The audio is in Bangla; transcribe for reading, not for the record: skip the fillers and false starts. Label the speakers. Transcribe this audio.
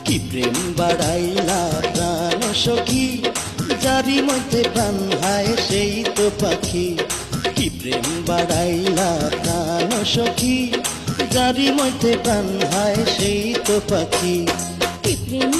Speaker 1: কি প্রেম বাড়াইলা প্রাণ সখী, যারি মধ্যে প্রাণ হায় সেই তো পাখি। কি প্রেম বাড়াইলা প্রাণ সখী, যারি মধ্যে প্রাণ হায় সেই তো পাখি।
Speaker 2: কি প্রেম